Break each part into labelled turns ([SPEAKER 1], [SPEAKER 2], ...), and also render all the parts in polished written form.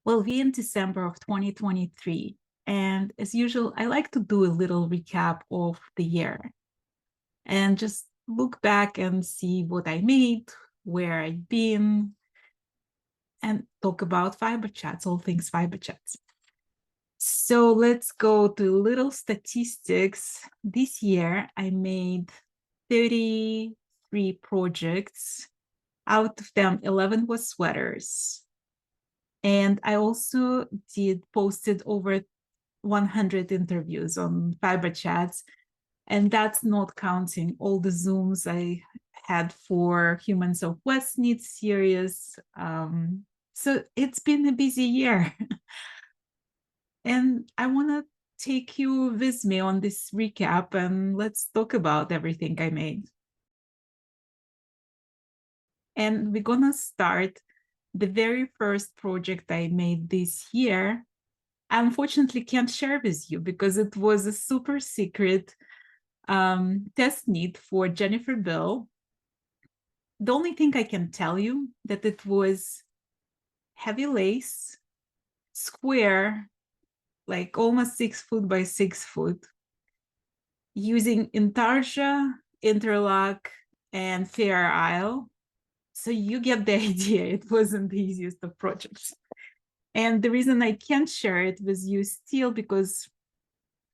[SPEAKER 1] Well, we're in December of 2023, and as usual, I like to do a little recap of the year and just look back and see what I made, where I've been, and talk about Fiberchats, all things Fiberchats. So let's go to little statistics. This year, I made 33 projects. Out of them, 11 was sweaters. And I also posted over 100 interviews on Fiberchats, and that's not counting all the Zooms I had for Humans of West Knits series. So it's been a busy year. And I want to take you with me on this recap, and let's talk about everything I made. And we're going to start the very first project I made this year. I unfortunately can't share with you because it was a super secret test knit for Jennifer Beale. The only thing I can tell you that it was heavy lace, square, like almost 6 foot by 6 foot, using intarsia, interlock, and Fair Isle. So you get the idea. It wasn't the easiest of projects. And the reason I can't share it with you still because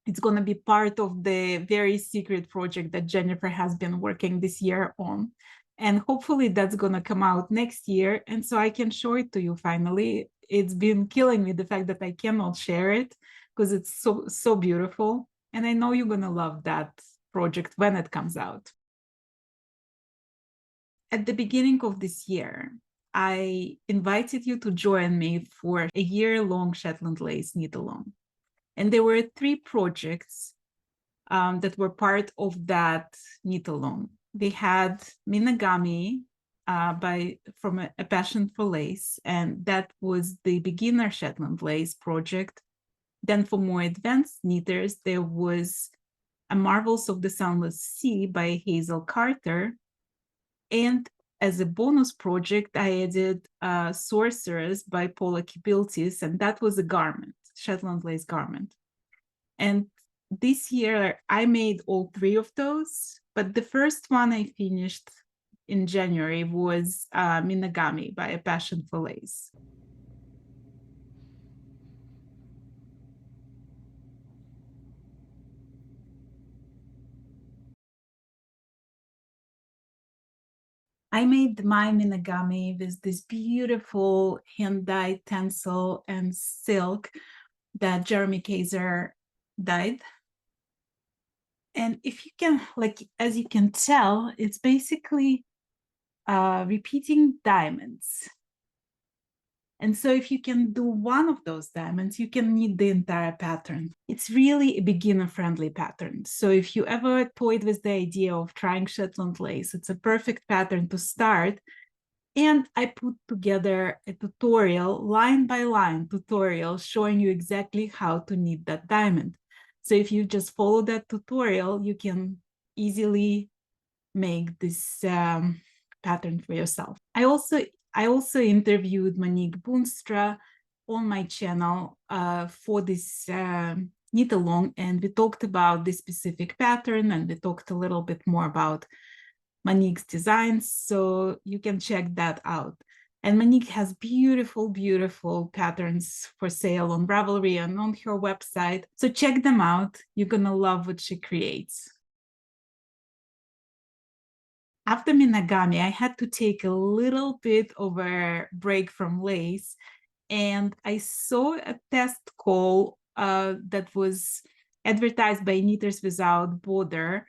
[SPEAKER 1] it's going to be part of the very secret project that Jennifer has been working this year on. And hopefully that's going to come out next year. And so I can show it to you finally. It's been killing me, the fact that I cannot share it because it's so beautiful. And I know you're going to love that project when it comes out. At the beginning of this year, I invited you to join me for a year-long Shetland Lace knit-along. And there were 3 projects that were part of that knit-along. They had Minogame from a Passion for Lace, and that was the beginner Shetland Lace project. Then for more advanced knitters, there was a Marvels of the Sunless Sea by Hazel Carter. And as a bonus project, I added Sorceress by Paula Kibiltis, and that was a garment, Shetland Lace garment. And this year, I made all 3 of those, but the first one I finished in January was Minogame by A Passion for Lace. I made my Minogame with this beautiful hand-dyed tencel and silk that Jeremy Kaiser dyed. And if you can, like, as you can tell, it's basically repeating diamonds. And so if you can do one of those diamonds, you can knit the entire pattern. It's really a beginner-friendly pattern. So if you ever toyed with the idea of trying Shetland Lace, it's a perfect pattern to start. And I put together a tutorial, line-by-line tutorial, showing you exactly how to knit that diamond. So if you just follow that tutorial, you can easily make this pattern for yourself. I also interviewed Monique Boonstra on my channel for this knit along, and we talked about this specific pattern, and we talked a little bit more about Monique's designs, so you can check that out. And Monique has beautiful, beautiful patterns for sale on Ravelry and on her website. So check them out. You're gonna love what she creates. After Minogame, I had to take a little bit of a break from lace, and I saw a test call that was advertised by Knitters Without Border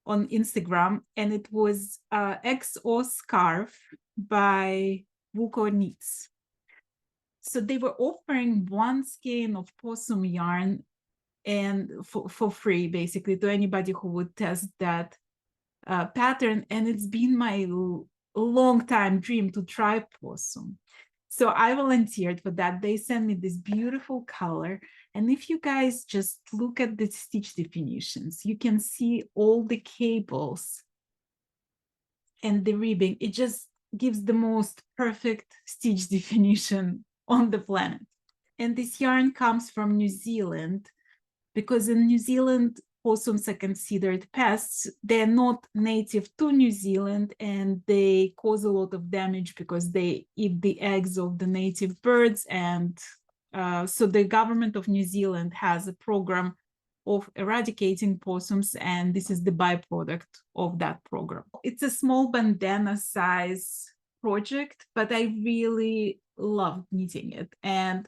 [SPEAKER 1] on Instagram, and it was XO scarf by Wooco Knits. So they were offering 1 skein of possum yarn and for free, basically, to anybody who would test that pattern. And it's been my long time dream to try possum. So I volunteered for that. They sent me this beautiful color. And if you guys just look at the stitch definitions, you can see all the cables and the ribbing. It just gives the most perfect stitch definition on the planet. And this yarn comes from New Zealand, because in New Zealand, possums are considered pests. They're not native to New Zealand, and they cause a lot of damage because they eat the eggs of the native birds. And so the government of New Zealand has a program of eradicating possums, and this is the byproduct of that program. It's a small bandana size project, but I really loved knitting it. And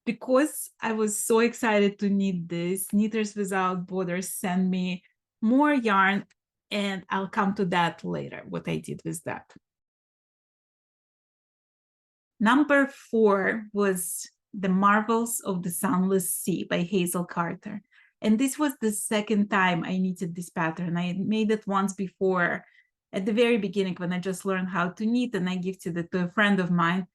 [SPEAKER 1] because I was so excited to knit this, Knitters Without Borders sent me more yarn, and I'll come to that later, what I did with that. Number 4 was The Marvels of the Sunless Sea by Hazel Carter. And this was the second time I knitted this pattern. I made it once before at the very beginning when I just learned how to knit, and I gifted it to a friend of mine.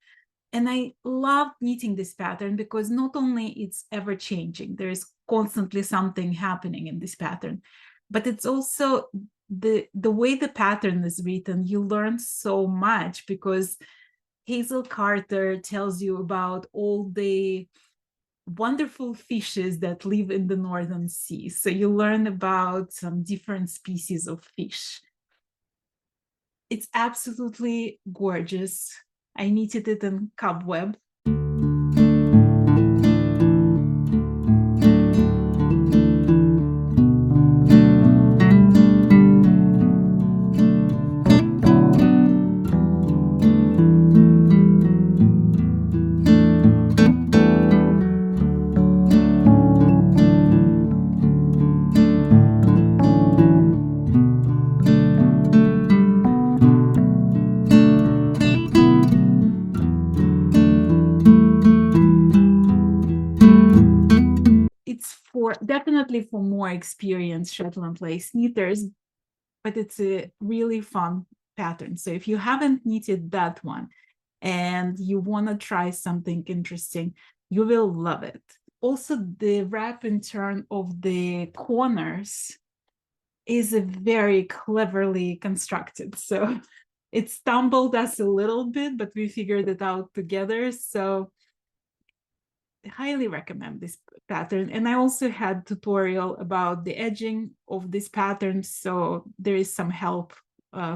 [SPEAKER 1] And I love knitting this pattern because not only it's ever changing, there is constantly something happening in this pattern, but it's also the way the pattern is written, you learn so much, because Hazel Carter tells you about all the wonderful fishes that live in the Northern Sea. So you learn about some different species of fish. It's absolutely gorgeous. I knitted it in cobweb. Definitely for more experienced Shetland lace knitters, but it's a really fun pattern. So if you haven't knitted that one and you want to try something interesting, you will love it. Also, the wrap and turn of the corners is a very cleverly constructed. So it stumbled us a little bit, but we figured it out together. So highly recommend this pattern. And I also had tutorial about the edging of this pattern, so there is some help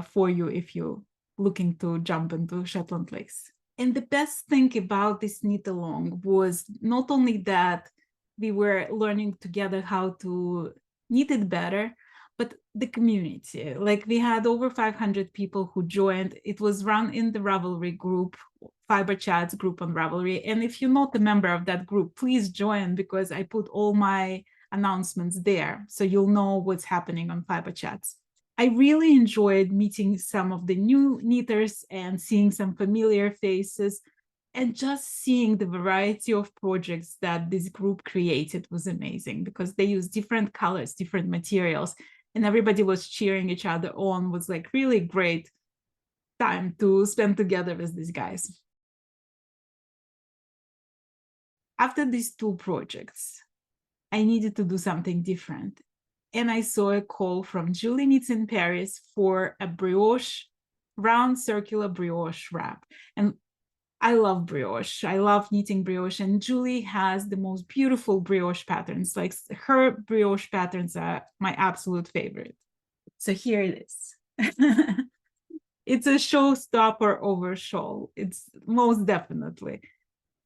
[SPEAKER 1] for you if you're looking to jump into Shetland lace. And the best thing about this knit along was not only that we were learning together how to knit it better, but the community. Like, we had over 500 people who joined. It was run in the Ravelry group, Fiberchats group on Ravelry. And if you're not a member of that group, please join, because I put all my announcements there, so you'll know what's happening on Fiberchats. I really enjoyed meeting some of the new knitters and seeing some familiar faces, and just seeing the variety of projects that this group created was amazing, because they use different colors, different materials, and everybody was cheering each other on. Was like really great time to spend together with these guys. After these 2 projects, I needed to do something different. And I saw a call from Julie Knits in Paris for a brioche, round circular brioche wrap. And I love brioche. I love knitting brioche. And Julie has the most beautiful brioche patterns. Like, her brioche patterns are my absolute favorite. So here it is. It's a showstopper over shawl. It's most definitely.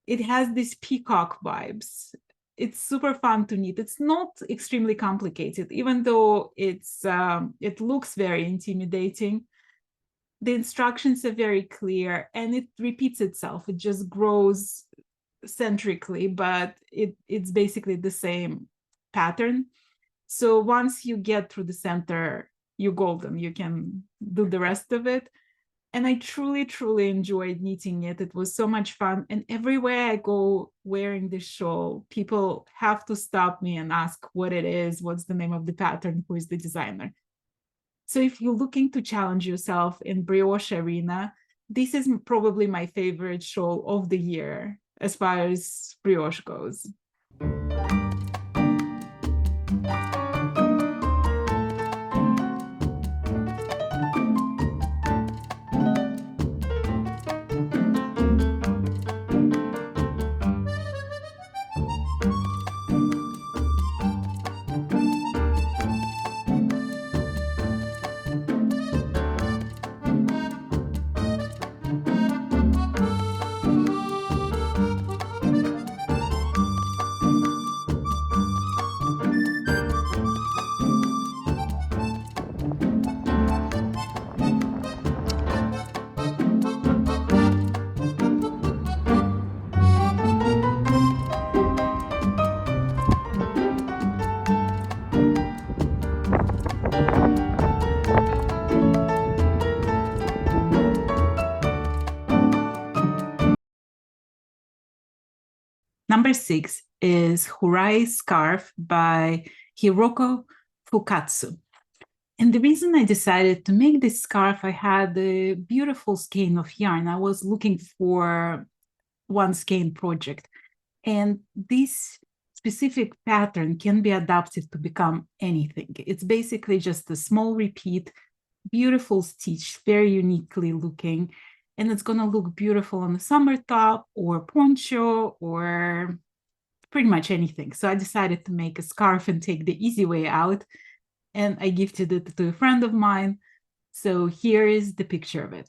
[SPEAKER 1] It has these peacock vibes. It's super fun to knit. It's not extremely complicated, even though it looks very intimidating. The instructions are very clear, and it repeats itself. It just grows centrically, but it's basically the same pattern. So once you get through the center, you're golden. You can do the rest of it. And I truly, truly enjoyed knitting it. It was so much fun. And everywhere I go wearing this shawl, people have to stop me and ask what it is, what's the name of the pattern, who is the designer. So if you're looking to challenge yourself in brioche arena, this is probably my favorite shawl of the year as far as brioche goes. Number 6 is Horai Scarf by Hiroko Fukatsu. And the reason I decided to make this scarf, I had a beautiful skein of yarn. I was looking for one skein project. And this specific pattern can be adapted to become anything. It's basically just a small repeat, beautiful stitch, very uniquely looking. And it's going to look beautiful on a summer top or poncho or pretty much anything. So I decided to make a scarf and take the easy way out. And I gifted it to a friend of mine. So here is the picture of it.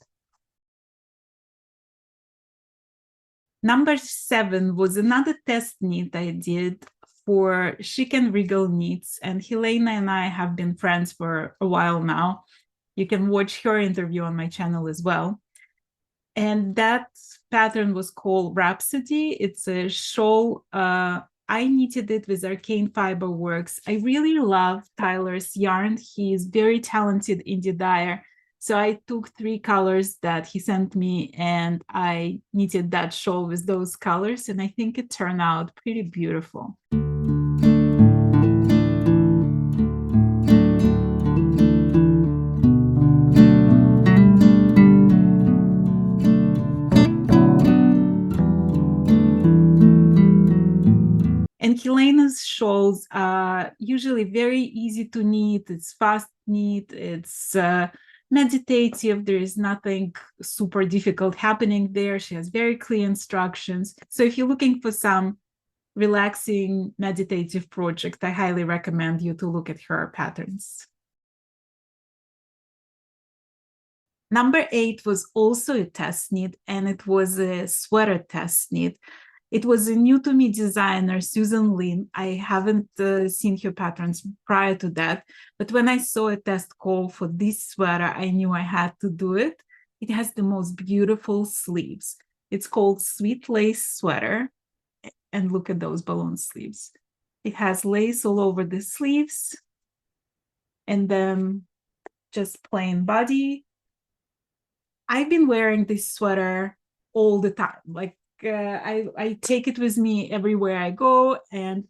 [SPEAKER 1] Number 7 was another test knit I did for Chic and Regal Knits. And Helena and I have been friends for a while now. You can watch her interview on my channel as well. And that pattern was called Wrapsody. It's a shawl. I knitted it with Arcane Fiber Works. I really love Tyler's yarn. He's very talented indie dyer. So I took 3 colors that he sent me and I knitted that shawl with those colors. And I think it turned out pretty beautiful. And Helena's shawls are usually very easy to knit. It's fast knit. It's meditative. There is nothing super difficult happening there. She has very clear instructions. So if you're looking for some relaxing meditative project, I highly recommend you to look at her patterns. Number 8 was also a test knit, and it was a sweater test knit. It was a new to me designer, Susanne Lin. I haven't seen her patterns prior to that, but when I saw a test call for this sweater, I knew I had to do it. It has the most beautiful sleeves. It's called Sweet Lace Sweater, and look at those balloon sleeves. It has lace all over the sleeves, and then just plain body. I've been wearing this sweater all the time. Like I take it with me everywhere I go. And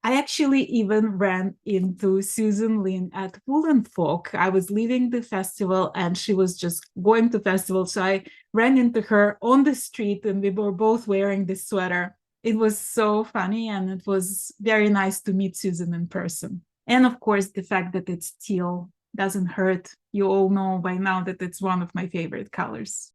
[SPEAKER 1] I actually even ran into Susanne Lin at Woolen Folk. I was leaving the festival and she was just going to festival. So I ran into her on the street and we were both wearing this sweater. It was so funny and it was very nice to meet Susan in person. And of course, the fact that it's teal doesn't hurt. You all know by now that it's one of my favorite colors.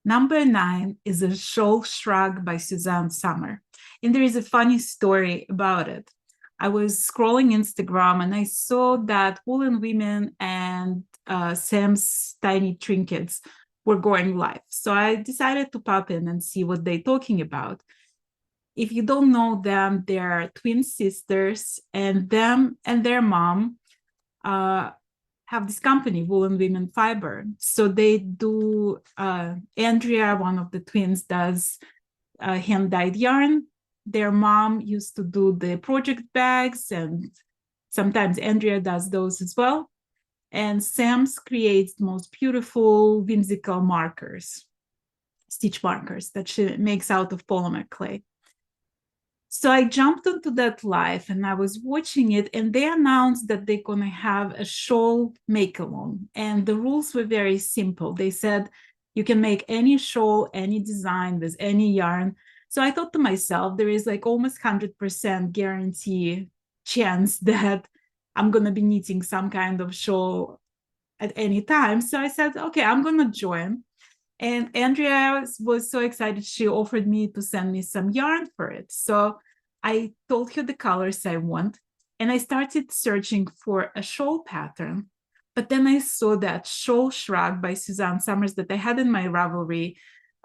[SPEAKER 1] Number 9 is a Shawl Shrug by Susanne Sommer. And there is a funny story about it. I was scrolling Instagram and I saw that Woolen Women and Sam's Tiny Trinkets were going live. So I decided to pop in and see what they're talking about. If you don't know them, they're twin sisters, and them and their mom have this company, Woolen Women Fiber. So they do, Andrea, one of the twins, does hand-dyed yarn. Their mom used to do the project bags, and sometimes Andrea does those as well. And Sam's creates the most beautiful whimsical markers, stitch markers that she makes out of polymer clay. So I jumped onto that live and I was watching it, and they announced that they're going to have a shawl make along. And the rules were very simple. They said you can make any shawl, any design with any yarn. So I thought to myself, there is like almost 100% guarantee chance that I'm going to be knitting some kind of shawl at any time. So I said, okay, I'm going to join. And Andrea was so excited, she offered me to send me some yarn for it. So I told her the colors I want, and I started searching for a shawl pattern. But then I saw that Shawl Shrug by Susanne Summers that I had in my Ravelry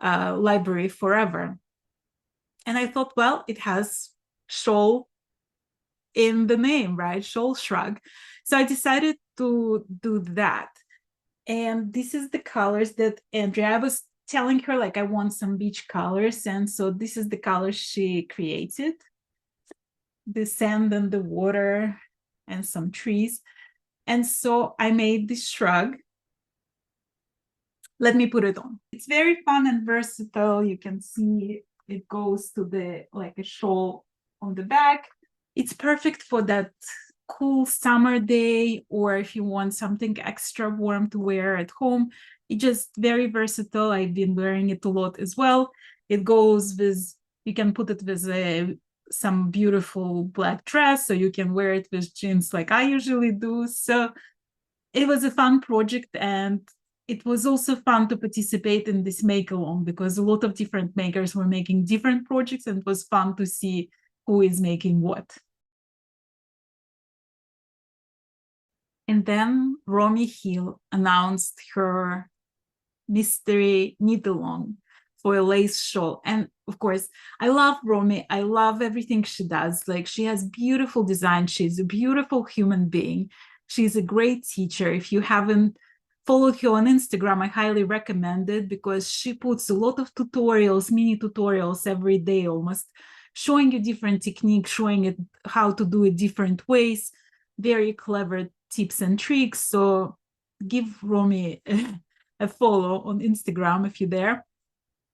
[SPEAKER 1] library forever. And I thought, well, it has shawl in the name, right? Shawl Shrug. So I decided to do that. And this is the colors that Andrea was telling her, like, I want some beach colors. And so this is the colors she created. The sand and the water and some trees. And so I made this shrug. let me put it on. It's very fun and versatile. You can see it goes to the like a shawl on the back. It's perfect for that cool summer day, or if you want something extra warm to wear at home. It's just very versatile. I've been wearing it a lot as well. It goes with, you can put it with some beautiful black dress, so you can wear it with jeans like I usually do. So it was a fun project, and it was also fun to participate in this make along because a lot of different makers were making different projects, and it was fun to see who is making what. And then Romi Hill announced her mystery knit along for a lace shawl. And of course, I love Romi. I love everything she does. Like, she has beautiful design. She's a beautiful human being. She's a great teacher. If you haven't followed her on Instagram, I highly recommend it because she puts a lot of tutorials, mini tutorials every day almost, showing you different techniques, showing it how to do it different ways, very clever tips and tricks. So give Romi a follow on Instagram if you're there,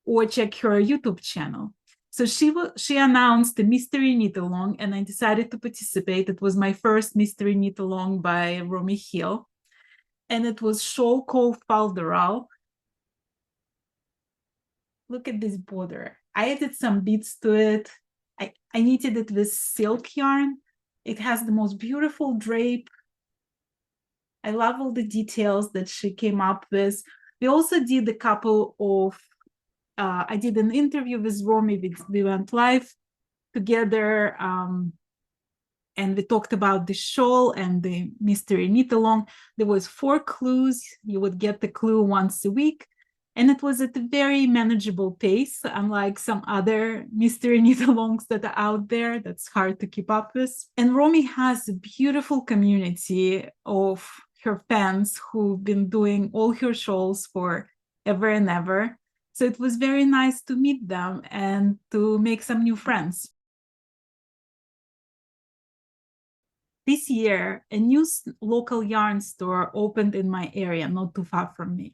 [SPEAKER 1] or check her YouTube channel. So she announced the mystery knit along, and I decided to participate. It was my first mystery knit along by Romi Hill, and it was shawl called Falderal. Look at this border. I added some beads to it. I knitted it with silk yarn. It has the most beautiful drape. I love all the details that she came up with. We also did a couple of, I did an interview with Romi. We went live together, and we talked about the shawl and the mystery knit along. There was 4 clues. You would get the clue once a week. And it was at a very manageable pace, unlike some other mystery knit alongs that are out there that's hard to keep up with. And Romi has a beautiful community of her fans who've been doing all her shawls for ever and ever. So it was very nice to meet them and to make some new friends. This year, a new local yarn store opened in my area, not too far from me.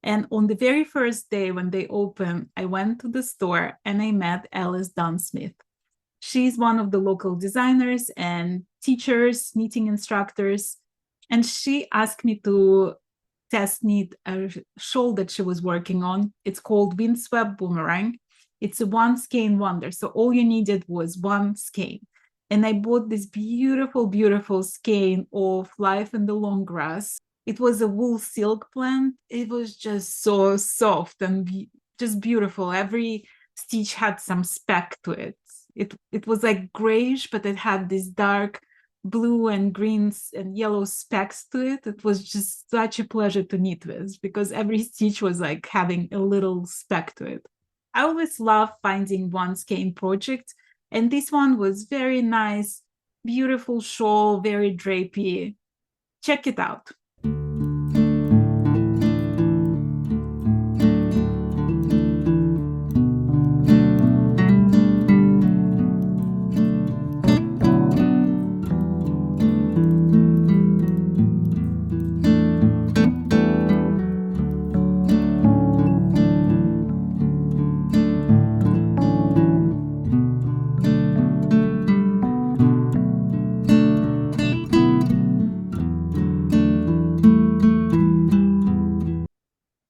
[SPEAKER 1] And on the very first day when they opened, I went to the store and I met Alice Dunn-Smith. She's one of the local designers and teachers, knitting instructors. And she asked me to test knit a shawl that she was working on. It's called Windswept Boomerang. It's a 1 skein wonder. So all you needed was 1 skein. And I bought this beautiful, beautiful skein of Life in the Long Grass. It was a wool silk blend. It was just so soft and just beautiful. Every stitch had some speck to it. It was like grayish, but it had this dark blue and greens and yellow specks to it. It was just such a pleasure to knit with because every stitch was like having a little speck to it. I always love finding 1 skein project, and this one was very nice, beautiful shawl, very drapey. Check it out.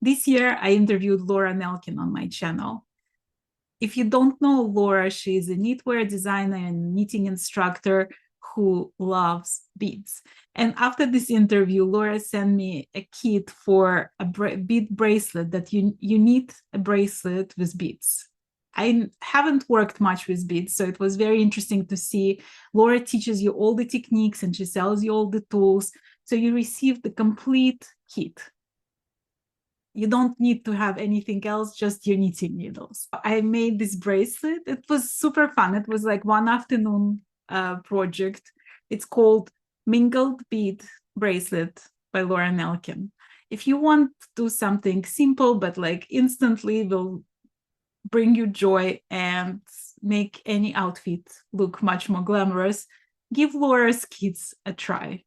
[SPEAKER 1] This year, I interviewed Laura Nelkin on my channel. If you don't know Laura, she's a knitwear designer and knitting instructor who loves beads. And after this interview, Laura sent me a kit for a bead bracelet that you knit a bracelet with beads. I haven't worked much with beads, so it was very interesting to see. Laura teaches you all the techniques and she sells you all the tools. So you receive the complete kit. You don't need to have anything else, just your knitting needles. I made this bracelet. It was super fun. It was like 1 afternoon project. It's called Mingled Bead Bracelet by Laura Nelkin. If you want to do something simple, but like instantly will bring you joy and make any outfit look much more glamorous, give Laura's kits a try.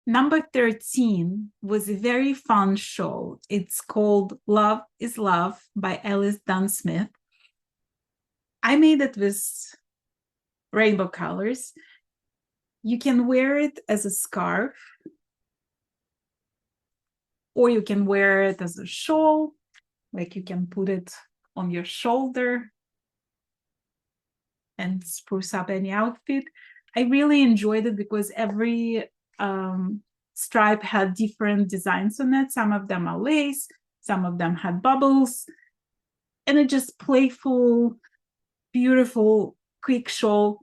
[SPEAKER 1] Number 13 was a very fun shawl. It's called Love is Love by Alice Dunn Smith. I made it with rainbow colors. You can wear it as a scarf, or you can wear it as a shawl, like you can put it on your shoulder and spruce up any outfit. I really enjoyed it because every stripe had different designs on it. Some of them are lace, some of them had bubbles, and it just playful, beautiful, quick shawl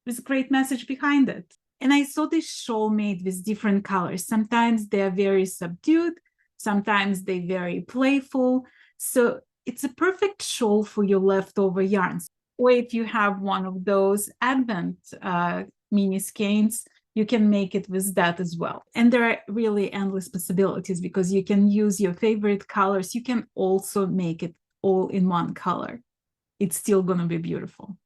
[SPEAKER 1] with a great message behind it. And I saw this shawl made with different colors. Sometimes they're very subdued, sometimes they're very playful. So it's a perfect shawl for your leftover yarns. Or if you have one of those Advent mini skeins, you can make it with that as well. And there are really endless possibilities because you can use your favorite colors. You can also make it all in one color. It's still going to be beautiful.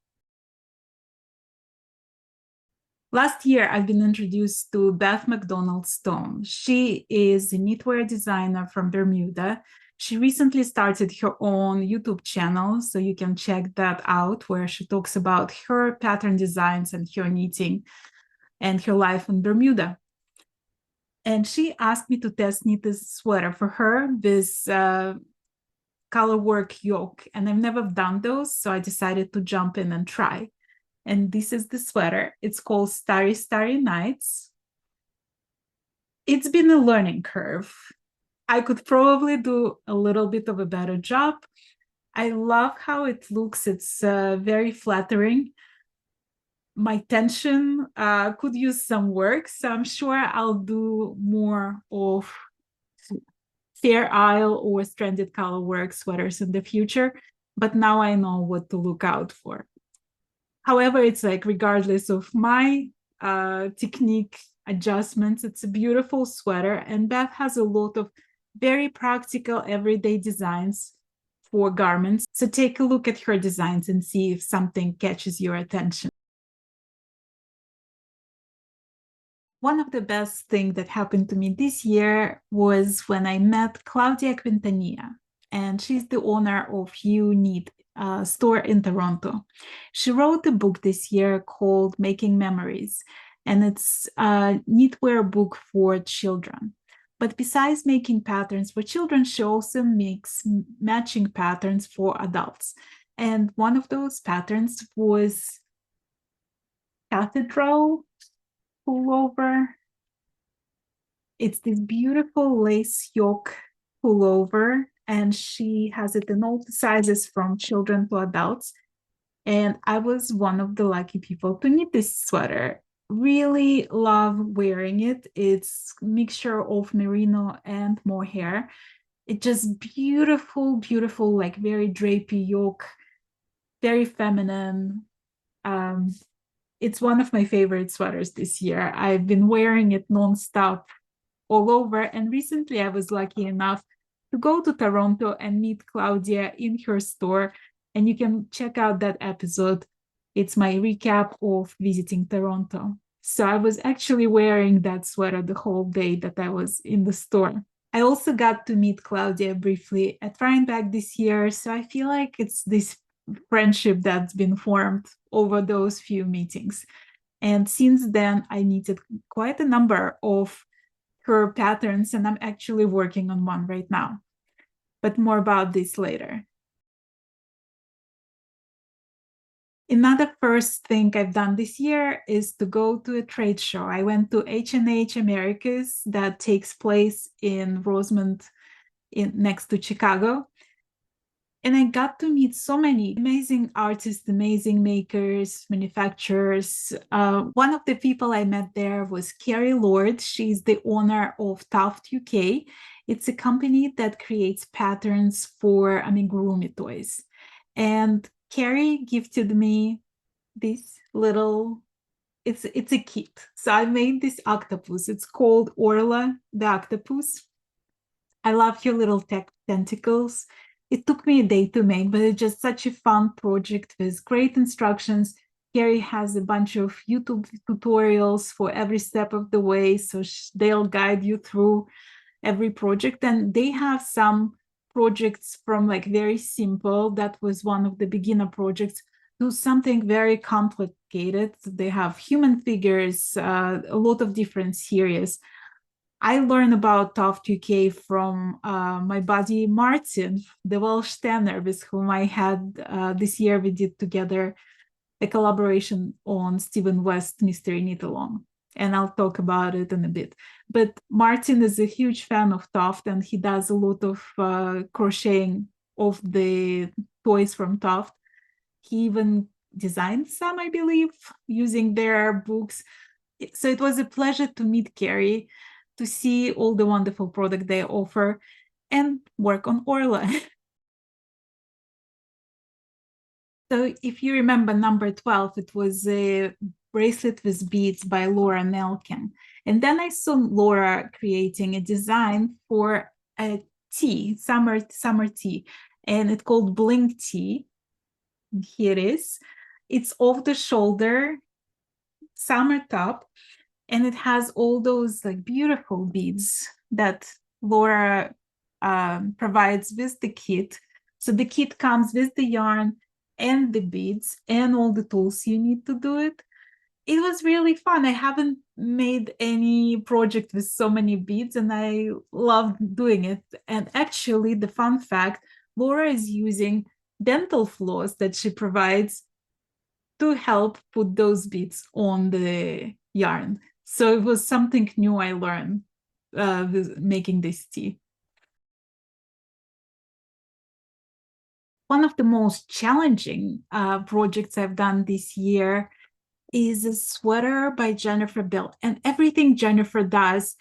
[SPEAKER 1] Last year, I've been introduced to Beth Macdonald Stone. She is a knitwear designer from Bermuda. She recently started her own YouTube channel, so you can check that out, where she talks about her pattern designs and her knitting and her life in Bermuda. And she asked me to test knit this sweater for her, this color work yoke. And I've never done those, so I decided to jump in and try. And this is the sweater. It's called Starry Nights. It's been a learning curve. I could probably do a little bit of a better job. I love how it looks. It's very flattering. My tension could use some work, so I'm sure I'll do more of Fair Isle or stranded color work sweaters in the future, but now I know what to look out for. However, it's like regardless of my technique adjustments, it's a beautiful sweater, and Beth has a lot of very practical everyday designs for garments. So take a look at her designs and see if something catches your attention. One of the best things that happened to me this year was when I met Claudia Q, and she's the owner of You Knit store in Toronto. She wrote a book this year called Making Memories, and it's a knitwear book for children. But besides making patterns for children, she also makes matching patterns for adults. And one of those patterns was Cathedral pullover. It's this beautiful lace yoke pullover, and she has it in all sizes from children to adults. And I was one of the lucky people to knit this sweater. Really love wearing it. It's a mixture of merino and mohair. It's just beautiful, beautiful, like very drapey yoke, very feminine. It's one of my favorite sweaters this year. I've been wearing it nonstop all over. And recently I was lucky enough to go to Toronto and meet Claudia in her store. And you can check out that episode. It's my recap of visiting Toronto. So I was actually wearing that sweater the whole day that I was in the store. I also got to meet Claudia briefly at Rhinebeck this year. So I feel like it's this friendship that's been formed over those few meetings. And since then, I knitted quite a number of her patterns, and I'm actually working on one right now. But more about this later. Another first thing I've done this year is to go to a trade show. I went to H&H Americas that takes place in Rosemont next to Chicago. And I got to meet so many amazing artists, amazing makers, manufacturers. One of the people I met there was Carrie Lord. She's the owner of Taft UK. It's a company that creates patterns for amigurumi toys. And Carrie gifted me this little, it's a kit. So I made this octopus. It's called Orla the octopus. I love her little tentacles. It took me a day to make, but it's just such a fun project with great instructions. Carrie has a bunch of YouTube tutorials for every step of the way, so they'll guide you through every project. And they have some projects from like very simple, that was one of the beginner projects, to something very complicated. They have human figures, a lot of different series. I learned about Toft UK from my buddy Martin, the Welsh tanner, with whom I had this year. We did together a collaboration on Stephen West Mystery Knit Along, and I'll talk about it in a bit. But Martin is a huge fan of Toft, and he does a lot of crocheting of the toys from Toft. He even designed some, I believe, using their books. So it was a pleasure to meet Carrie, to see all the wonderful product they offer, and work on Orla. So if you remember number 12, it was a bracelet with beads by Laura Nelkin. And then I saw Laura creating a design for a tee, summer tee, and it's called Bling Tee. Here it is. It's off the shoulder, summer top, and it has all those like beautiful beads that Laura provides with the kit. So the kit comes with the yarn and the beads and all the tools you need to do it. It was really fun. I haven't made any project with so many beads, and I loved doing it. And actually, the fun fact, Laura is using dental floss that she provides to help put those beads on the yarn. So it was something new I learned with making this tee. One of the most challenging projects I've done this year is a sweater by Jennifer Beale. And everything Jennifer does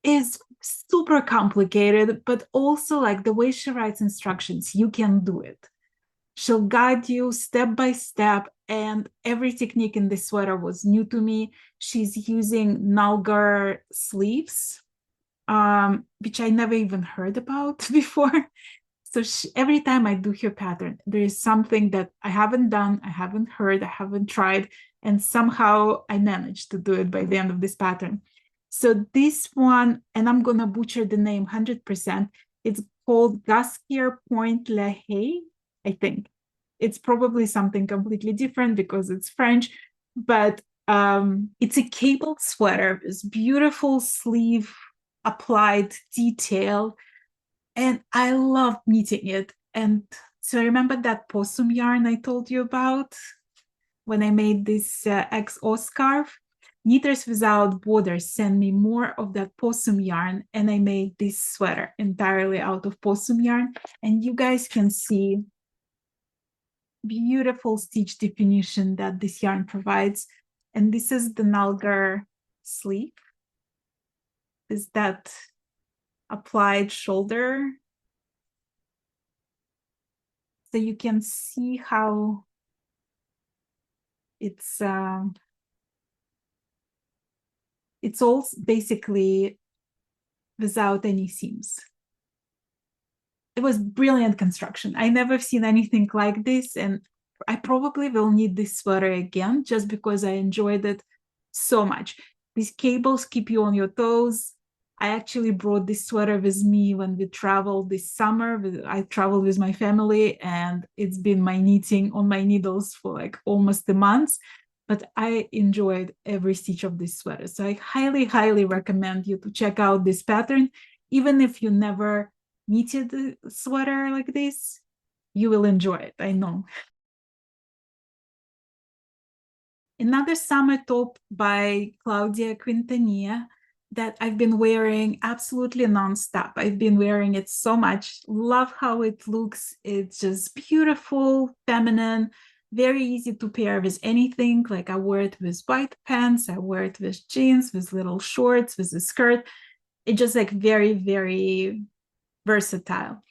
[SPEAKER 1] is super complicated, but also like the way she writes instructions, you can do it. She'll guide you step by step, and every technique in this sweater was new to me. She's using Nalgar sleeves, which I never even heard about before. So every time I do her pattern, there is something that I haven't done, I haven't heard, I haven't tried, and somehow I managed to do it by the end of this pattern. So this one, and I'm gonna butcher the name 100%, it's called Gaskier Point La Haye, I think. It's probably something completely different because it's French, but it's a cabled sweater with beautiful sleeve applied detail, and I love knitting it. And so remember that possum yarn I told you about when I made this XO scarf? Knitters Without Borders sent me more of that possum yarn, and I made this sweater entirely out of possum yarn. And you guys can see beautiful stitch definition that this yarn provides. And this is the Nalgar sleeve. Is that applied shoulder? So you can see how it's all basically without any seams. It was brilliant construction. I never seen anything like this, and I probably will need this sweater again just because I enjoyed it so much. These cables keep you on your toes. I actually brought this sweater with me when we traveled this summer. I traveled with my family, and it's been my knitting on my needles for like almost a month. But I enjoyed every stitch of this sweater. So I highly, highly recommend you to check out this pattern. Even if you never knitted a sweater like this, you will enjoy it, I know. Another summer top by Claudia Q that I've been wearing absolutely nonstop. I've been wearing it so much. Love how it looks. It's just beautiful, feminine, very easy to pair with anything. Like I wear it with white pants, I wear it with jeans, with little shorts, with a skirt. It's just like very, very versatile.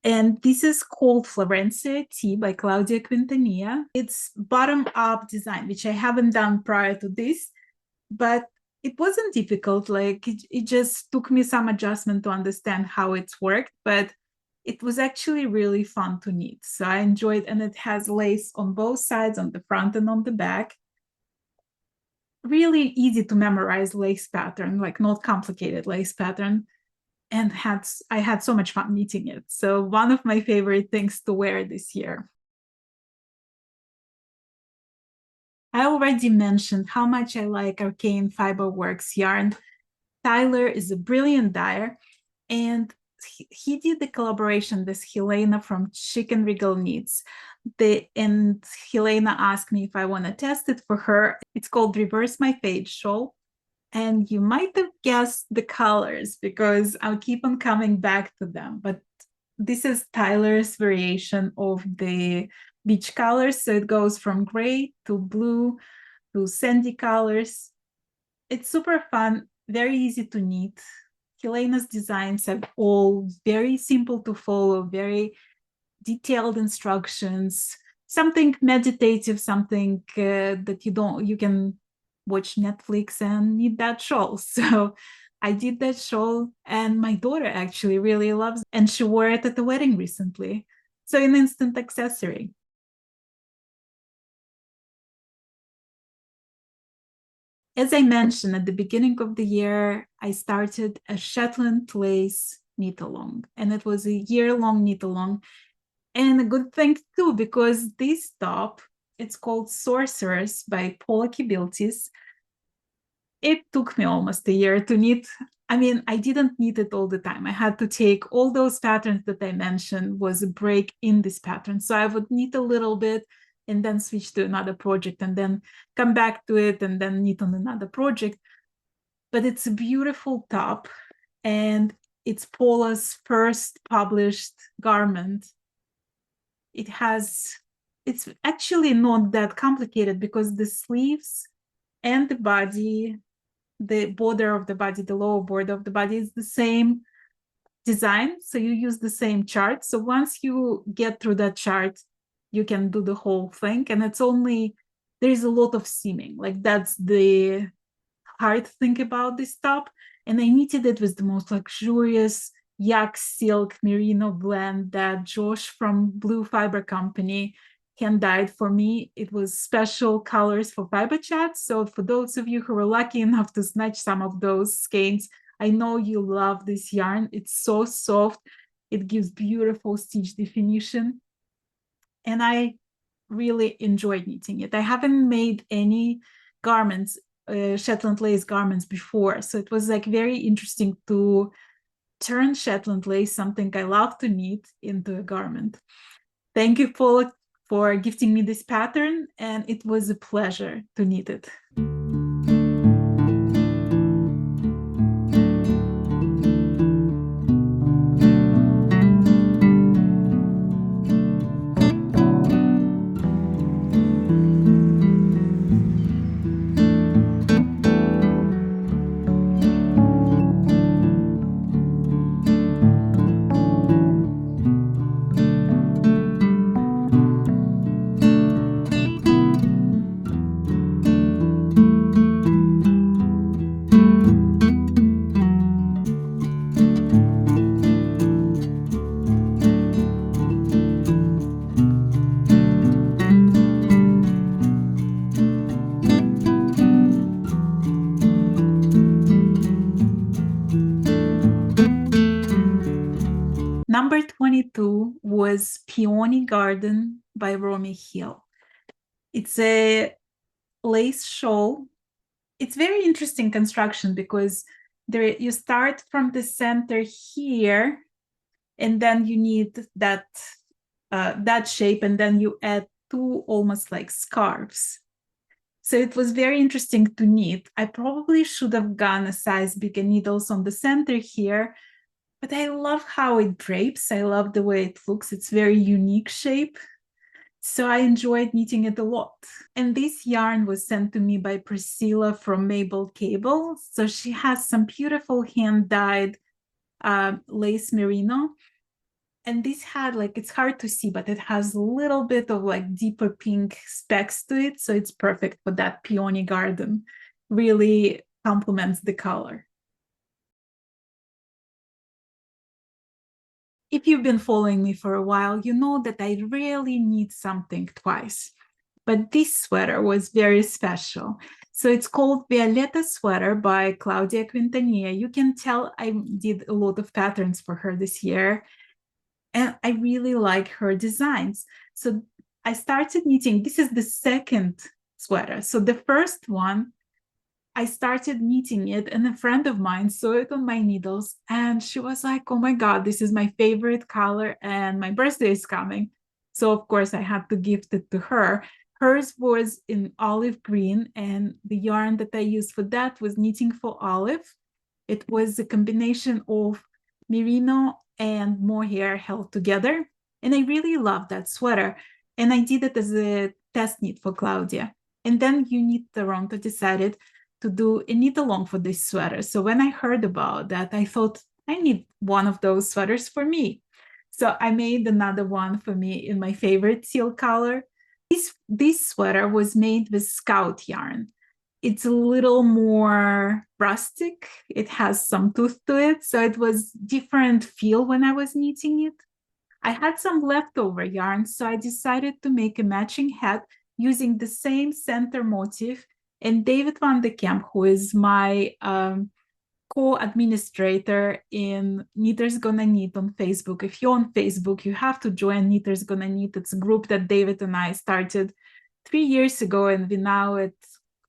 [SPEAKER 1] And this is called Florencia Tee by Claudia Q. It's bottom-up design, which I haven't done prior to this, but it wasn't difficult. Like it just took me some adjustment to understand how it's worked. But It was actually really fun to knit. So I enjoyed, and it has lace on both sides, on the front and on the back. Really easy to memorize lace pattern, like not complicated lace pattern. And I had so much fun knitting it. So one of my favorite things to wear this year. I already mentioned how much I like Arcane Fiberworks yarn. Tyler is a brilliant dyer, and he did the collaboration with Helena from Chic and Regal Knits. And Helena asked me if I want to test it for her. It's called Reverse My Fade Shawl. And you might have guessed the colors because I'll keep on coming back to them. But this is Tyler's variation of the beach colors. So it goes from gray to blue to sandy colors. It's super fun, very easy to knit. Helena's designs are all very simple to follow, very detailed instructions, something meditative, something that you can watch Netflix and knit that shawl. So I did that shawl, and my daughter actually really loves it, and she wore it at the wedding recently. So an instant accessory. As I mentioned at the beginning of the year, I started a Shetland lace knit along, and it was a year-long knit along. And a good thing too, because this top, it's called Sorceress by Paula Kibiltis. It took me almost a year to knit. I mean, I didn't knit it all the time. I had to take all those patterns that I mentioned was a break in this pattern. So I would knit a little bit and then switch to another project and then come back to it and then knit on another project. But it's a beautiful top, and it's Paula's first published garment. It's actually not that complicated because the sleeves and the body, the border of the body, the lower border of the body is the same design. So you use the same chart. So once you get through that chart, you can do the whole thing. And there's a lot of seaming. Like that's the hard thing about this top. And I knitted it with the most luxurious yak silk merino blend that Josh from Blue Fiber Company hand dyed for me. It was special colors for Fiberchats. So for those of you who were lucky enough to snatch some of those skeins, I know you love this yarn. It's so soft. It gives beautiful stitch definition. And I really enjoyed knitting it. I haven't made any garments, Shetland lace garments before. So it was like very interesting to turn Shetland lace, something I love to knit, into a garment. Thank you, Paul, for gifting me this pattern, and it was a pleasure to knit it. Number 22 was Peony Garden by Romi Hill. It's a lace shawl. It's very interesting construction because you start from the center here, and then you need that shape, and then you add two almost like scarves. So it was very interesting to knit. I probably should have gone a size bigger needles on the center here, but I love how it drapes. I love the way it looks. It's very unique shape. So I enjoyed knitting it a lot. And this yarn was sent to me by Priscilla from Mabel Cable. So she has some beautiful hand-dyed lace merino. And this had it's hard to see, but it has a little bit of deeper pink specks to it. So it's perfect for that peony garden. Really complements the color. if you've been following me for a while, you know that I really knit something twice. But this sweater was very special. So it's called Violetta Sweater by Claudia Q. You can tell I did a lot of patterns for her this year, and I really like her designs. So I started knitting. This is the second sweater. So the first one, I started knitting it, and a friend of mine saw it on my needles, and she was like, "Oh my God, this is my favorite color, and my birthday is coming." So, of course, I had to gift it to her. Hers was in olive green, and the yarn that I used for that was Knitting for Olive. It was a combination of merino and mohair held together. And I really loved that sweater. And I did it as a test knit for Claudia. And then Unit Toronto decided to do a knit along for this sweater. So when I heard about that, I thought I need one of those sweaters for me. So I made another one for me in my favorite teal color. This sweater was made with scout yarn. It's a little more rustic. It has some tooth to it. So it was different feel when I was knitting it. I had some leftover yarn, so I decided to make a matching hat using the same center motif. And David Van de Kamp, who is my co-administrator in Knitters Gonna Knit on Facebook. If you're on Facebook, you have to join Knitters Gonna Knit. It's a group that David and I started 3 years ago, and we're now at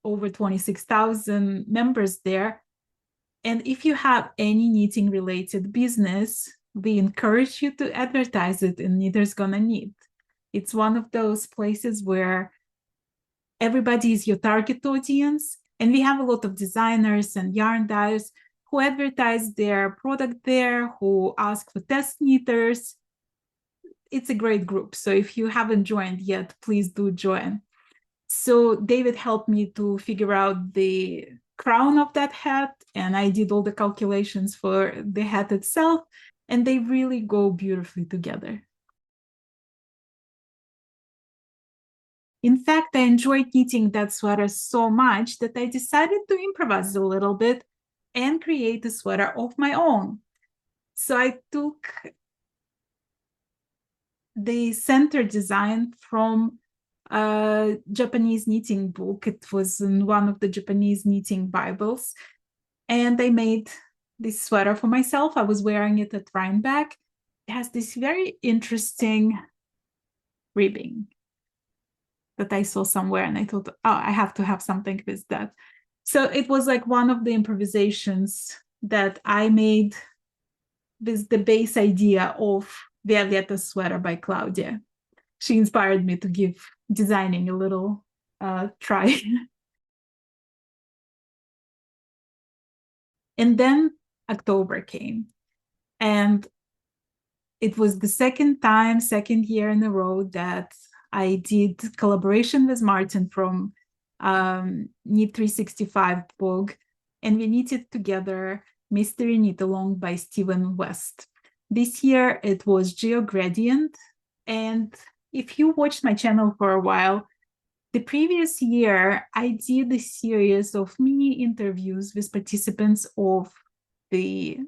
[SPEAKER 1] over 26,000 members there. And if you have any knitting related business, we encourage you to advertise it in Knitters Gonna Knit. It's one of those places where everybody is your target audience. And we have a lot of designers and yarn dyers who advertise their product there, who ask for test knitters. It's a great group. So if you haven't joined yet, please do join. So David helped me to figure out the crown of that hat, and I did all the calculations for the hat itself, and they really go beautifully together. In fact, I enjoyed knitting that sweater so much that I decided to improvise a little bit and create a sweater of my own. So I took the center design from a Japanese knitting book. It was in one of the Japanese knitting Bibles. And I made this sweater for myself. I was wearing it at Rhinebeck. It has this very interesting ribbing that I saw somewhere, and I thought, oh, I have to have something with that. So it was like one of the improvisations that I made with the base idea of Violetta Sweater by Claudia. She inspired me to give designing a little try. And then October came, and it was the second year in a row that I did collaboration with Martin from Knit 365 blog, and we knitted together Mystery Knit Along by Stephen West. This year it was Geo Gradient, and if you watched my channel for a while, the previous year I did a series of mini interviews with participants of the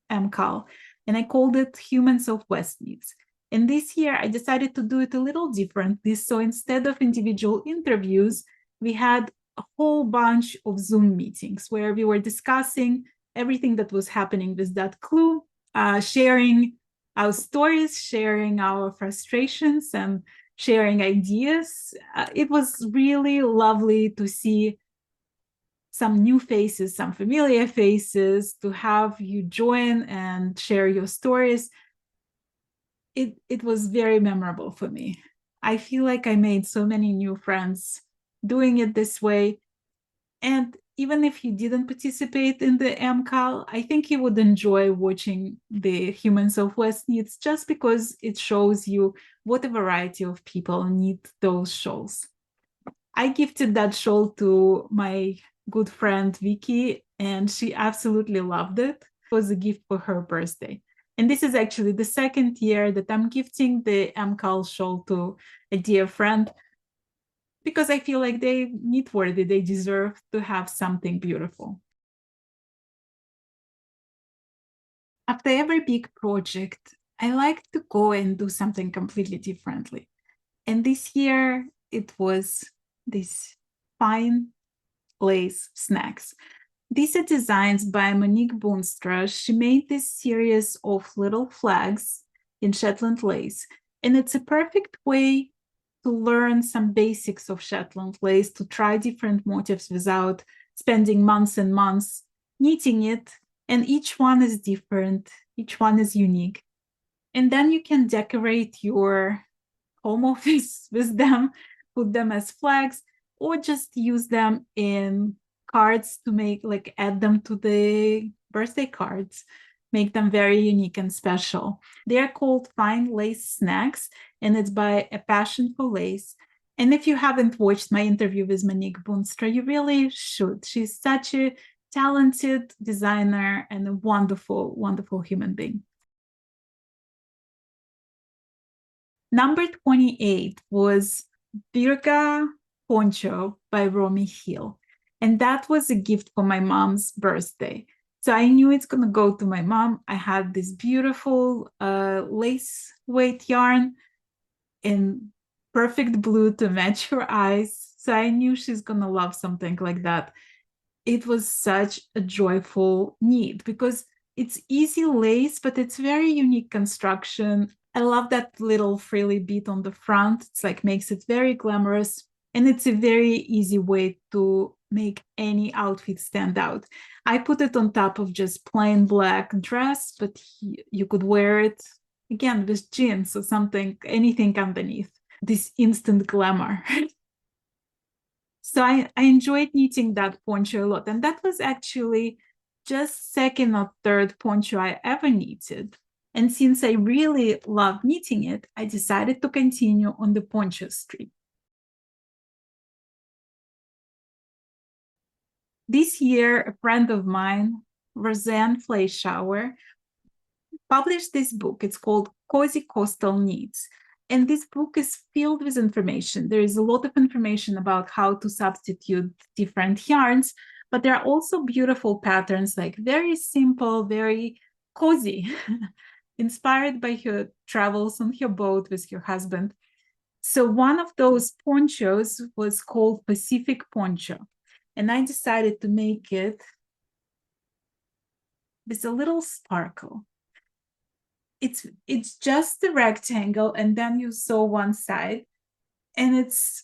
[SPEAKER 1] MKAL, and I called it Humans of West Knits. And this year I decided to do it a little differently. So instead of individual interviews, we had a whole bunch of Zoom meetings where we were discussing everything that was happening with that clue, sharing our stories, sharing our frustrations, and sharing ideas. It was really lovely to see some new faces, some familiar faces, to have you join and share your stories. It was very memorable for me. I feel like I made so many new friends doing it this way. And even if you didn't participate in the MKAL, I think you would enjoy watching the Humans of West Knits, just because it shows you what a variety of people knit those shawls. I gifted that shawl to my good friend Vicky, and she absolutely loved it. It was a gift for her birthday. And this is actually the second year that I'm gifting the MKAL shawl to a dear friend, because I feel like they knit worthy, they deserve to have something beautiful. After every big project, I like to go and do something completely differently. And this year it was these fine lace snacks. These are designs by Monique Boonstra. She made this series of little flags in Shetland lace. And it's a perfect way to learn some basics of Shetland lace, to try different motifs without spending months and months knitting it. And each one is different, each one is unique. And then you can decorate your home office with them, put them as flags, or just use them in cards to make, like, add them to the birthday cards, make them very unique and special. They're called Fine Lace Snacks, and it's by A Passion for Lace. And if you haven't watched my interview with Monique Boonstra, you really should. She's such a talented designer and a wonderful, wonderful human being. Number 28 was Virga Poncho by Romi Hill. And that was a gift for my mom's birthday. So I knew it's going to go to my mom. I had this beautiful lace weight yarn in perfect blue to match her eyes. So I knew she's going to love something like that. It was such a joyful knit because it's easy lace, but it's very unique construction. I love that little frilly bead on the front. It's like makes it very glamorous. And it's a very easy way to make any outfit stand out. I put it on top of just plain black dress, but you could wear it again with jeans or something, anything underneath. This instant glamour. So I enjoyed knitting that poncho a lot. And that was actually just second or third poncho I ever knitted. And since I really love knitting it, I decided to continue on the poncho streak. This year, a friend of mine, Rosanne Fleischauer, published this book. It's called Cozy Coastal Knits. And this book is filled with information. There is a lot of information about how to substitute different yarns, but there are also beautiful patterns, like very simple, very cozy, inspired by her travels on her boat with her husband. So one of those ponchos was called Pacific Poncho. And I decided to make it with a little sparkle. It's just a rectangle, and then you sew one side, and it's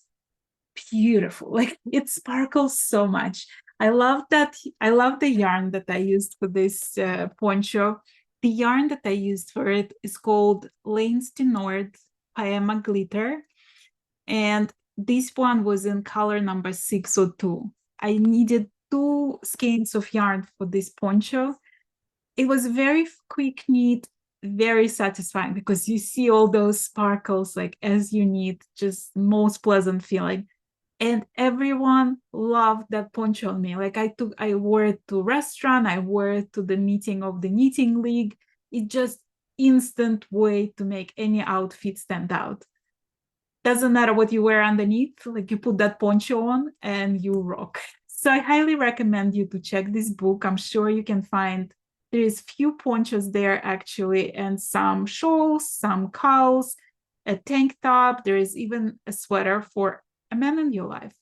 [SPEAKER 1] beautiful. Like, it sparkles so much. I love that. I love the yarn that I used for this poncho. The yarn that I used for it is called Lanes to North Paema Glitter, and this one was in color number 602. I needed 2 skeins of yarn for this poncho. It was very quick knit, very satisfying, because you see all those sparkles like as you knit, just most pleasant feeling. And everyone loved that poncho on me. Like, I wore it to restaurant, I wore it to the meeting of the knitting league. It just instant way to make any outfit stand out. Doesn't matter what you wear underneath, like, you put that poncho on and you rock. So I highly recommend you to check this book. I'm sure you can find, there is few ponchos there actually, and some shawls, some cowls, a tank top. There is even a sweater for a man in your life.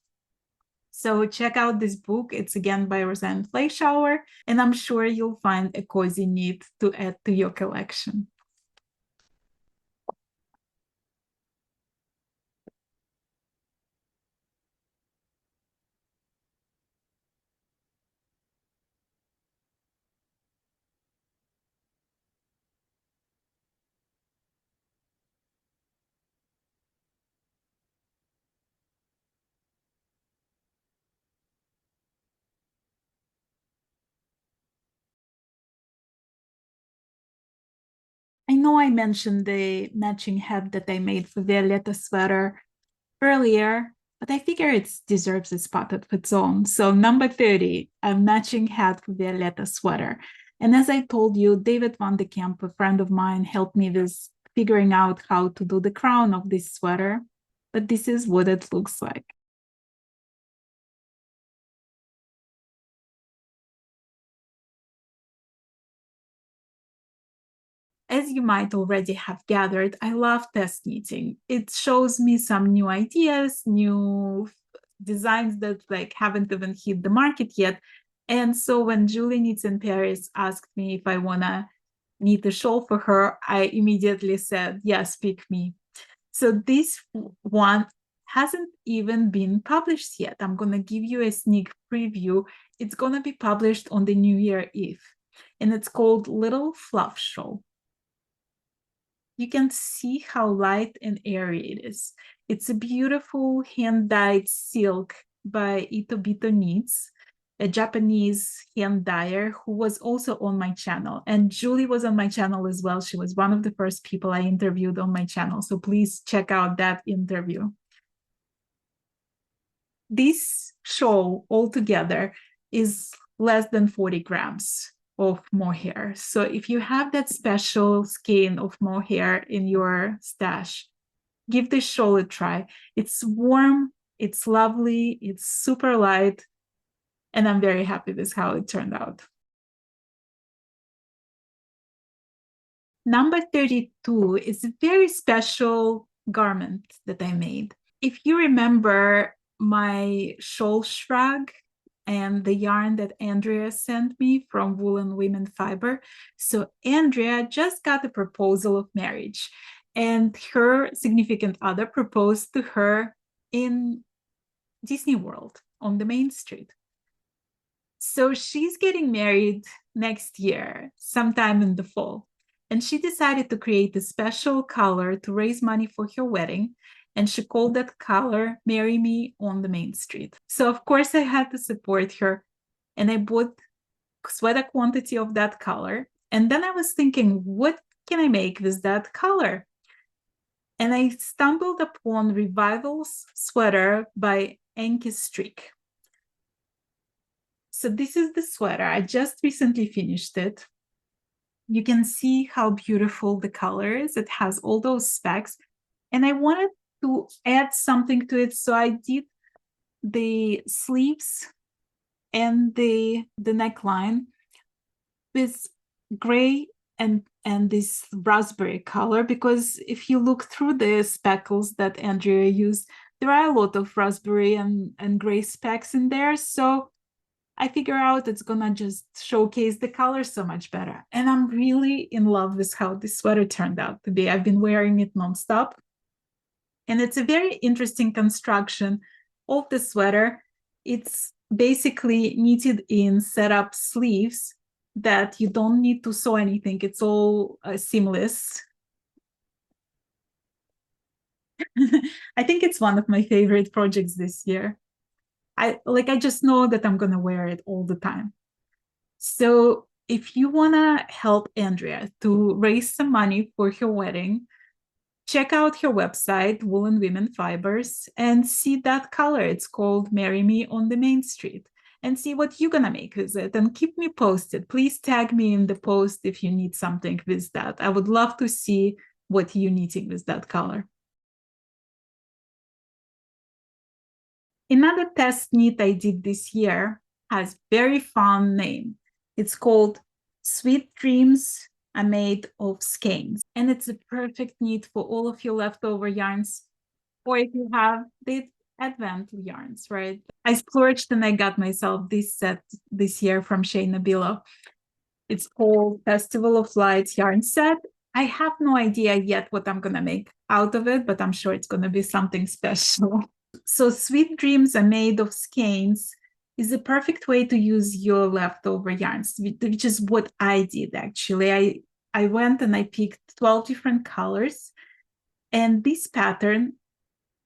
[SPEAKER 1] So check out this book. It's again by Rosanne Fleischauer, and I'm sure you'll find a cozy knit to add to your collection. I know I mentioned the matching hat that I made for Violetta sweater earlier, but I figure it deserves a spot of its own. So number 30, a matching hat for Violetta sweater. And as I told you, David Van de Kamp, a friend of mine, helped me with figuring out how to do the crown of this sweater. But this is what it looks like. As you might already have gathered, I love test knitting. It shows me some new ideas, new designs that like haven't even hit the market yet. And so when Julie Knits in Paris asked me if I wanna knit a shawl for her, I immediately said, yes, pick me. So this one hasn't even been published yet. I'm gonna give you a sneak preview. It's gonna be published on the New Year Eve, and it's called Little Fluff Shawl. You can see how light and airy it is. It's a beautiful hand-dyed silk by Itobito Knits, a Japanese hand dyer who was also on my channel. And Julie was on my channel as well. She was one of the first people I interviewed on my channel. So please check out that interview. This shawl altogether is less than 40 grams of mohair. So if you have that special skein of mohair in your stash, give this shawl a try. It's warm, it's lovely, it's super light, and I'm very happy with how it turned out. Number 32 is a very special garment that I made. If you remember my shawl shrug and the yarn that Andrea sent me from Woolen Women Fiber. So Andrea just got a proposal of marriage, and her significant other proposed to her in Disney World on the main street. So she's getting married next year, sometime in the fall. And she decided to create a special color to raise money for her wedding. And she called that color Marry Me on the Main Street. So, of course, I had to support her. And I bought sweater quantity of that color. And then I was thinking, what can I make with that color? And I stumbled upon Revival's sweater by Enki Streak. So this is the sweater. I just recently finished it. You can see how beautiful the color is. It has all those specs. And I wanted to add something to it. So I did the sleeves and the neckline with gray and this raspberry color, because if you look through the speckles that Andrea used, there are a lot of raspberry and gray specks in there. So I figure out it's gonna just showcase the color so much better. And I'm really in love with how this sweater turned out to be. I've been wearing it nonstop. And it's a very interesting construction of the sweater. It's basically knitted in setup sleeves that you don't need to sew anything. It's all seamless. I think it's one of my favorite projects this year. I just know that I'm gonna wear it all the time. So if you wanna help Andrea to raise some money for her wedding, check out her website, Woolen Women Fibers, and see that color. It's called Marry Me on the Main Street. And see what you're gonna make with it, and keep me posted. Please tag me in the post if you need something with that. I would love to see what you're knitting with that color. Another test knit I did this year has very fun name. It's called Sweet Dreams Are Made of Skeins. And it's a perfect knit for all of your leftover yarns, or if you have the advent yarns, right? I splurged and I got myself this set this year from Shayna Beale. It's called Festival of Lights yarn set. I have no idea yet what I'm gonna make out of it, but I'm sure it's gonna be something special. So Sweet Dreams Are Made of Skeins is the perfect way to use your leftover yarns, which is what I did actually. I went and I picked 12 different colors, and this pattern,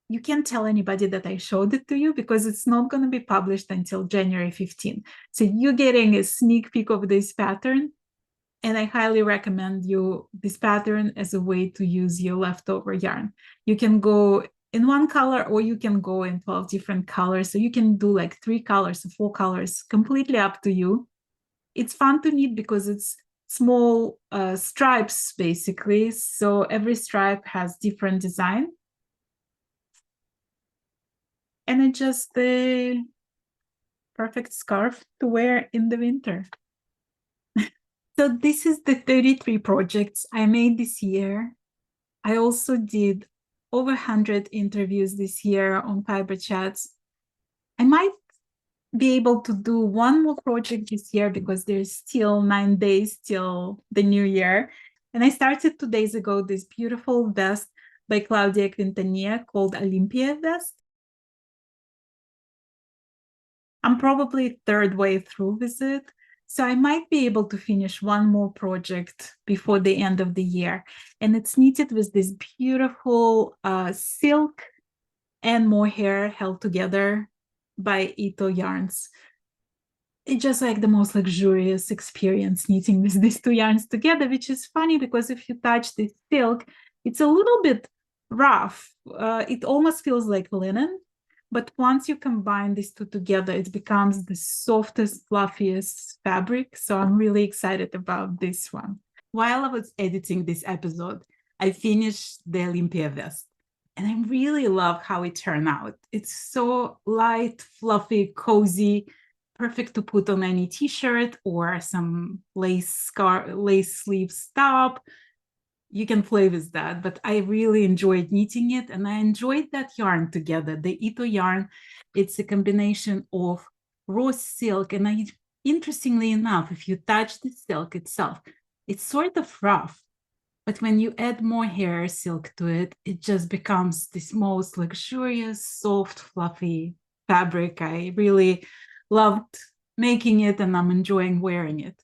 [SPEAKER 1] you can't tell anybody that I showed it to you because it's not going to be published until January 15. So you're getting a sneak peek of this pattern, and I highly recommend you this pattern as a way to use your leftover yarn. You can go in one color, or you can go in 12 different colors. So you can do like 3 colors, 4 colors, completely up to you. It's fun to knit because it's small stripes, basically. So every stripe has different design. And it's just the perfect scarf to wear in the winter. So this is the 33 projects I made this year. I also did over 100 interviews this year on Fiberchats. I might be able to do one more project this year because there's still 9 days till the new year. And I started 2 days ago this beautiful vest by Claudia Q called Olympia vest. I'm probably third way through with it. So I might be able to finish one more project before the end of the year. And it's knitted with this beautiful silk and mohair held together by Ito yarns. It's just like the most luxurious experience knitting with these two yarns together, which is funny because if you touch the silk, it's a little bit rough. It almost feels like linen. But once you combine these two together, it becomes the softest, fluffiest fabric. So I'm really excited about this one. While I was editing this episode, I finished the Olympia vest. And I really love how it turned out. It's so light, fluffy, cozy, perfect to put on any t-shirt or some lace sleeves top. You can play with that, but I really enjoyed knitting it, and I enjoyed that yarn together. The Ito yarn, it's a combination of raw silk, and interestingly enough, if you touch the silk itself, it's sort of rough, but when you add more hair silk to it, it just becomes this most luxurious, soft, fluffy fabric. I really loved making it, and I'm enjoying wearing it.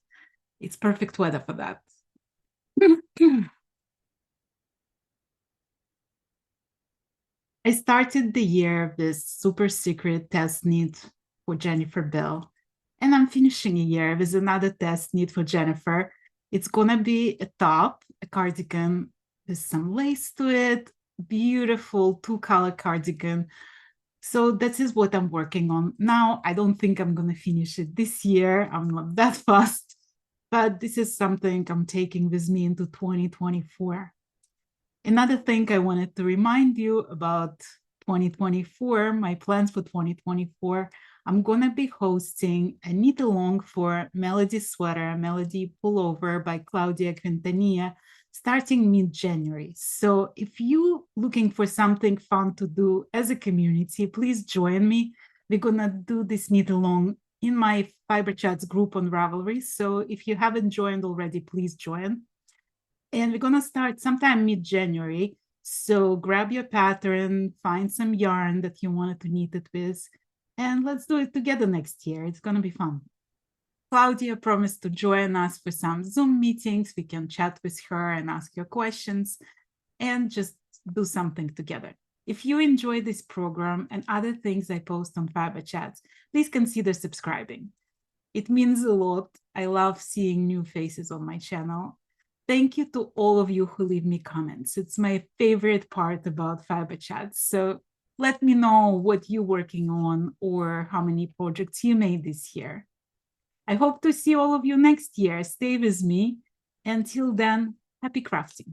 [SPEAKER 1] It's perfect weather for that. I started the year with super secret test knit for Jennifer Bell, and I'm finishing a year with another test knit for Jennifer. It's gonna be a top, a cardigan with some lace to it, beautiful two-color cardigan. So that is what I'm working on now. I don't think I'm gonna finish it this year. I'm not that fast, but this is something I'm taking with me into 2024. Another thing I wanted to remind you about 2024, my plans for 2024, I'm going to be hosting a knit along for Melody Sweater, Melody Pullover by Claudia Q starting mid-January. So if you're looking for something fun to do as a community, please join me. We're going to do this knit along in my Fiberchats group on Ravelry. So if you haven't joined already, please join. And we're going to start sometime mid-January. So grab your pattern, find some yarn that you wanted to knit it with, and let's do it together next year. It's going to be fun. Claudia promised to join us for some Zoom meetings. We can chat with her and ask your questions and just do something together. If you enjoy this program and other things I post on Fiberchats, please consider subscribing. It means a lot. I love seeing new faces on my channel. Thank you to all of you who leave me comments. It's my favorite part about Fiberchats. So let me know what you're working on or how many projects you made this year. I hope to see all of you next year. Stay with me. Until then, happy crafting.